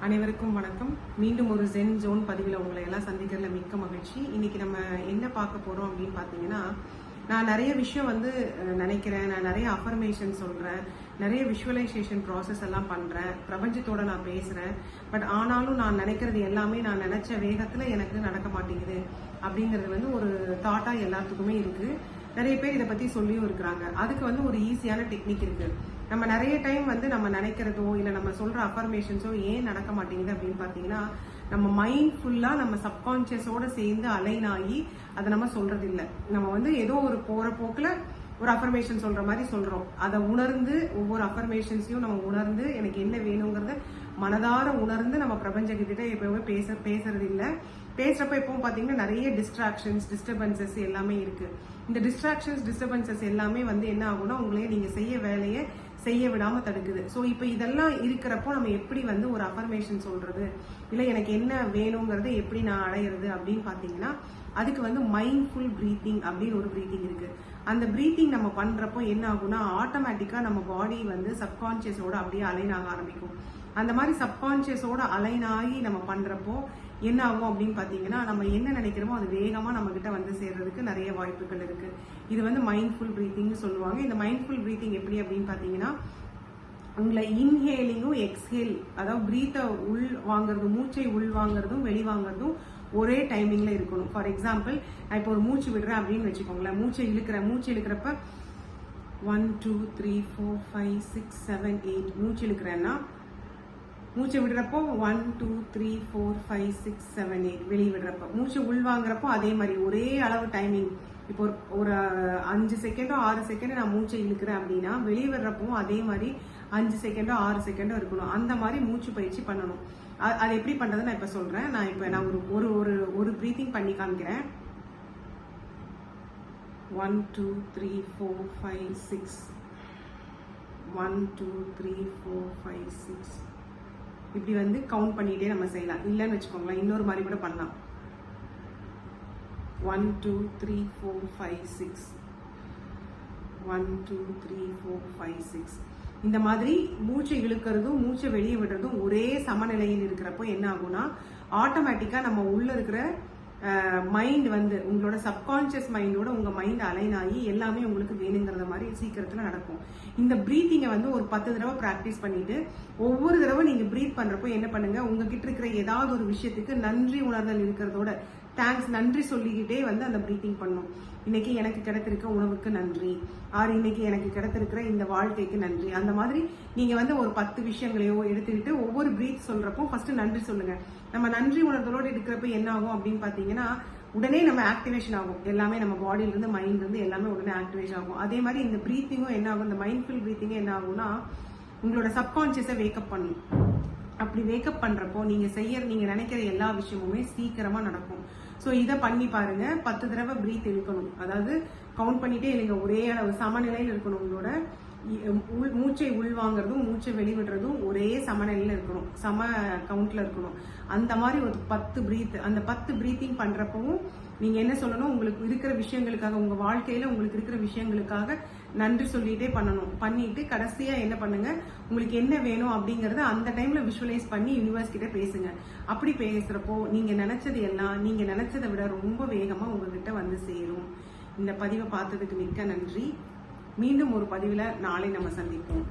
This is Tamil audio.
அனைவருக்கும் வணக்கம். மீண்டும் ஒரு ஜென் ஜோன் பதிவில் உங்களை எல்லாம் சந்திக்கிறதுல மிக்க மகிழ்ச்சி. இன்னைக்கு நம்ம என்ன பார்க்க போறோம் அப்படின்னு பார்த்தீங்கன்னா, நான் நிறைய விஷயம் நினைக்கிறேன், நான் நிறைய அஃபர்மேஷன் சொல்றேன், நிறைய விஷுவலைசேஷன் ப்ராசஸ் எல்லாம் பண்றேன், பிரபஞ்சத்தோட நான் பேசுறேன். பட் ஆனாலும் நான் நினைக்கிறது எல்லாமே நான் நினைச்ச வேகத்துல எனக்கு நடக்க மாட்டேங்குது அப்படிங்கிறது ஒரு தாட்டா எல்லாத்துக்குமே இருக்கு. நிறைய பேர் இதை பத்தி சொல்லியும் இருக்கிறாங்க. அதுக்கு ஒரு ஈஸியான டெக்னிக் இருக்கு. நம்ம நிறைய டைம் நம்ம நினைக்கிறதோ இல்ல நம்ம சொல்ற அஃபர்மேஷன்ஸோ ஏன் நடக்க மாட்டேங்குது அப்படின்னு பாத்தீங்கன்னா, நம்ம மைண்ட் ஃபுல்லா நம்ம சப்கான்சியஸோட சேர்ந்து அலைன் ஆகி அதை நம்ம சொல்றது இல்லை. நம்ம ஏதோ ஒரு போற போக்குல ஒரு அஃபர்மேஷன் சொல்ற மாதிரி சொல்றோம். அதை உணர்ந்து ஒவ்வொரு அஃபர்மேஷன்ஸையும் நம்ம உணர்ந்து எனக்கு என்ன வேணுங்கிறத மனதார உணர்ந்து நம்ம பிரபஞ்சகிட்ட எப்பவுமே பேசுறது இல்லை. பேசுறப்ப எப்பவும் பாத்தீங்கன்னா நிறைய டிஸ்ட்ராக்ஷன்ஸ், டிஸ்டர்பன்சஸ் எல்லாமே இருக்கு. இந்த டிஸ்டர்பன்சஸ் எல்லாமே என்ன ஆகும்னா உங்களையே நீங்க செய்ய வேலையை செய்ய விடாம தடுக்குது. ஸோ இப்போ இதெல்லாம் இருக்கிறப்போ நம்ம எப்படி ஒரு அஃபர்மேஷன் சொல்றது, இல்லை எனக்கு என்ன வேணுங்கிறத எப்படி நான் அடையிறது அப்படின்னு பாத்தீங்கன்னா, அதுக்கு மைண்ட்ஃபுல் பிரீத்திங் அப்படின்னு ஒரு பிரீத்திங் இருக்கு. அந்த பிரீத்திங் நம்ம பண்றப்போ என்ன ஆகும்னா ஆட்டோமேட்டிக்கா நம்ம பாடி சப்கான்சியஸோட அப்படியே அலைன் ஆக ஆரம்பிக்கும். அந்த மாதிரி சப்கான்சியஸோட அலைன் ஆகி நம்ம பண்றப்போ என்ன ஆகும் அப்படின்னு பாத்தீங்கன்னா, நம்ம என்ன நினைக்கிறோமோ அது வேகமா நம்ம கிட்ட சேர்றதுக்கு நிறைய வாய்ப்புகள் இருக்கு. இது மைண்ட்ஃபுல் பிரீத்திங் சொல்லுவாங்க. இந்த மைண்ட்ஃபுல் பிரீத்திங் எப்படி அப்படின்னு பாத்தீங்கன்னா, உங்களை இன்ஹேலிங்கும் எக்ஸ்ஹேல், அதாவது பிரீத்தை உள் வாங்குறதும் மூச்சை உள் வாங்குறதும் வெளிவாங்குறதும் ஒரே டைமிங்ல இருக்கணும். ஃபார் எக்ஸாம்பிள், நான் இப்போ ஒரு மூச்சு விடுறேன் அப்படின்னு வச்சுக்கோங்களேன். மூச்சு இழுக்கிறப்ப 1 2 3 4 5 6 7 8 மூச்சு இழுக்கிறேன்னா, மூச்சை விடுறப்போ 1 2 3 4 5 6 7 8 வெளியே விடுறப்ப, மூச்சு உள்வாங்கிறப்போ அதே மாதிரி ஒரே அளவு டைமிங். இப்போ ஒரு 5 செகண்டோ 6 செகண்ட் நான் மூச்சை இழுக்கிறேன் அப்படின்னா, வெளியே விடுறப்போ அதே மாதிரி 5 செகண்டோ 6 செகண்டோ இருக்கணும். அந்த மாதிரி மூச்சு பயிற்சி பண்ணணும். அது எப்படி பண்றது நான் இப்ப சொல்றேன். நான் ஒரு பிரீத்திங் பண்ணி காமிக்கிறேன். 1 2 3 4 5 6 1 2 3 4 5 6 இப்படி கவுண்ட் பண்ணிட்டே நம்ம செய்யலாம். இல்லைன்னு வச்சுக்கோங்களேன், இன்னொரு மாதிரி கூட பண்ணலாம். 1 2 3 4 5 6 1 2 3 4 5 6 இந்த மாதிரி மூச்சை இழுக்கிறதும் மூச்சை வெளியே விடுறதும் ஒரே சமநிலையில் இருக்கிறப்போ என்ன ஆகும்னா ஆட்டோமேட்டிக்கா நம்ம உள்ள இருக்கிற மைண்ட் உங்களோட சப்கான்சியஸ் மைண்டோட உங்க மைண்ட் அலைன் ஆகி எல்லாமே உங்களுக்கு வேணுங்கிறத மாதிரி சீக்கிரத்துல நடக்கும். இந்த பிரீத்திங்கை ஒரு 10 தடவை பிராக்டிஸ் பண்ணிட்டு ஒவ்வொரு தடவை நீங்க பிரீத் பண்றப்போ என்ன பண்ணுங்க, உங்ககிட்ட இருக்கிற ஏதாவது ஒரு விஷயத்துக்கு நன்றி உணர்தல் இருக்கிறதோட தேங்க்ஸ் நன்றி சொல்லிக்கிட்டே அந்த பிரீத்திங் பண்ணும். இன்னைக்கு எனக்கு கிடைத்திருக்க உணவுக்கு நன்றி, இன்னைக்கு எனக்கு கிடைத்திருக்கிற இந்த வாழ்க்கைக்கு நன்றி. அந்த மாதிரி நீங்க ஒரு 10 விஷயங்களையோ எடுத்துக்கிட்டு ஒவ்வொரு பிரீத் சொல்றப்போ ஃபர்ஸ்ட் நன்றி சொல்லுங்க. நம்ம நன்றி உணர்தலோடு இருக்கிறப்ப என்ன ஆகும் அப்படின்னு பாத்தீங்கன்னா, உடனே நம்ம ஆக்டிவேஷன் ஆகும். எல்லாமே நம்ம பாடியில இருந்து மைண்ட்ல இருந்து எல்லாமே உடனே ஆக்டிவேஷன் ஆகும். அதே மாதிரி இந்த பிரீத்திங்கும் என்ன ஆகும், இந்த மைண்ட்ஃபுல் பிரீத்திங்கும் என்ன ஆகும்னா உங்களோட சப்கான்சியஸை வேக்கப் பண்ணும். அப்படி வேக்கப் பண்றப்போ நீங்க நினைக்கிற எல்லா விஷயமுமே சீக்கிரமா நடக்கும். ஸோ இதை பண்ணி பாருங்க. 10 தடவை பிரீத் இழுக்கணும். அதாவது கவுண்ட் பண்ணிட்டே இல்லைங்க, ஒரே அளவு சமநிலையில் இருக்கணும். உங்களோட மூச்சை உள்வாங்கிறதும் மூச்சை வெளிவிடுறதும் ஒரே சமநிலையில இருக்கணும், சம கவுண்ட்ல இருக்கணும். அந்த மாதிரி ஒரு 10 பிரீத், அந்த 10 பிரீத்திங் பண்றப்பவும் நீங்க என்ன சொல்லணும், உங்களுக்கு இருக்கிற விஷயங்களுக்காக, உங்க வாழ்க்கையில உங்களுக்கு இருக்கிற விஷயங்களுக்காக நன்றி சொல்லிட்டே பண்ணணும். பண்ணிட்டு கடைசியா என்ன பண்ணுங்க, உங்களுக்கு என்ன வேணும் அப்படிங்கறத அந்த டைம்ல விஷுவலைஸ் பண்ணி யூனிவர்ஸ் கிட்ட பேசுங்க. அப்படி பேசுறப்போ நீங்க நினைச்சது எல்லாம் நீங்க நினைச்சதை விட ரொம்ப வேகமா உங்ககிட்ட சேரும். இந்த பதிவை பார்த்ததுக்கு மிக்க நன்றி. மீண்டும் ஒரு பதிவில் நாளை நம்ம சந்திப்போம்.